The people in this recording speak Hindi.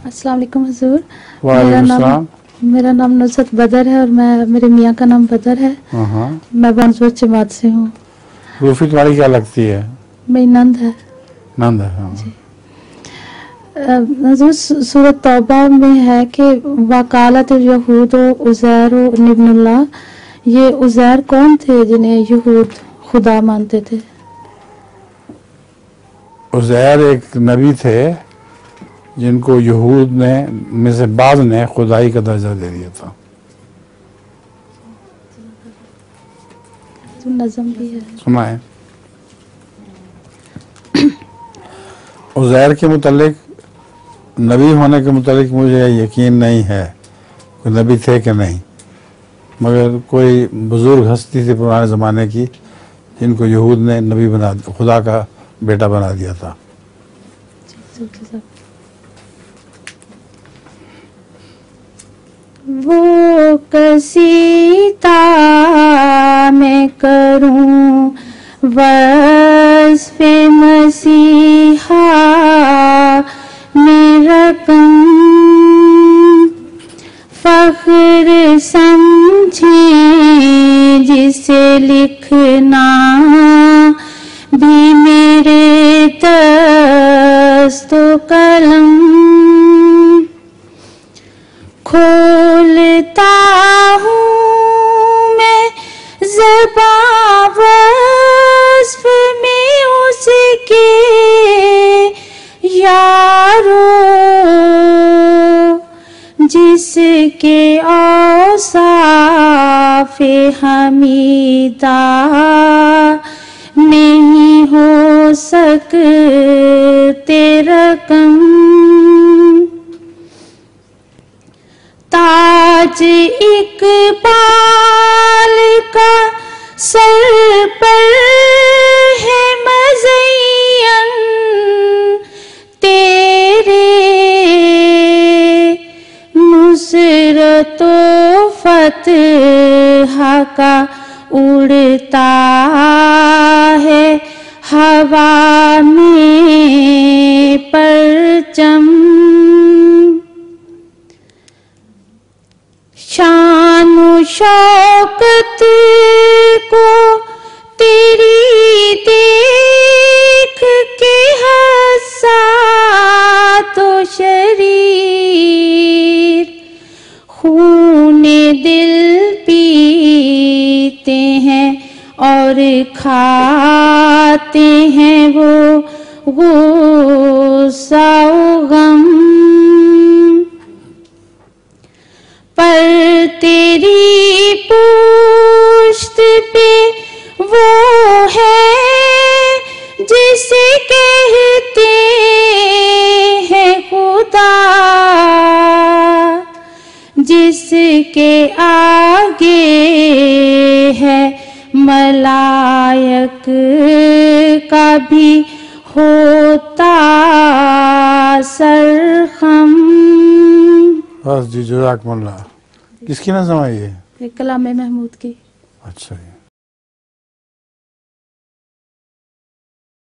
अस्सलाम वालेकुम हुजूर। वालेकुम मेरा नाम नुसरत बदर है और मेरे मियाँ का नाम बदर है। मैं बनसोच जमात से हूँ। रूफी तुम्हारी क्या लगती है? मेरी नंद है। नंद है, हाँ। हुजूर सूरत तौबा में है कि वकालत यहूद उज़ैर इब्नुल्लाह, ये उज़ैर कौन थे जिन्हें यहूद खुदा मानते थे? उज़ैर एक नबी थे जिनको यहूद ने में से बाद ने खुदाई का दर्जा दे दिया था। नज़म भी है, सुना है। उज़ैर के मुतालिक, नबी होने के मुतालिक मुझे यकीन नहीं है कोई नबी थे कि नहीं, मगर कोई बुजुर्ग हस्ती थी पुराने ज़माने की जिनको यहूद ने नबी बना, खुदा का बेटा बना दिया था। वो कसीदा मैं करूं वस्फ़े मसीहा मेरा कम, फ़ख्र समझे जिसे लिखना भी मेरे दस्तो कलम, खोलता हूँ मैं ज़बां वस्फ़ में उसके यारो, जिसके औसाफ़े हमीदा नहीं हो सकते रकम, ताज इक़बाल का सर पर है मज़य्यन तेरे, नुसरतो फ़तह का उड़ता है हवा में परचम, शान शौकत को तेरी देख के हंसा तो शरीर, खूने दिल पीते हैं और खाते हैं वो गुस्सा गम, पर तेरी पुश्त पे वो है जिसे कहते हैं खुदा, जिसके आगे है मलायक का भी होता सरखम। बस जी, जज़ाकमुल्लाह। किसकी नज़म है ये? कलाम महमूद की। अच्छा।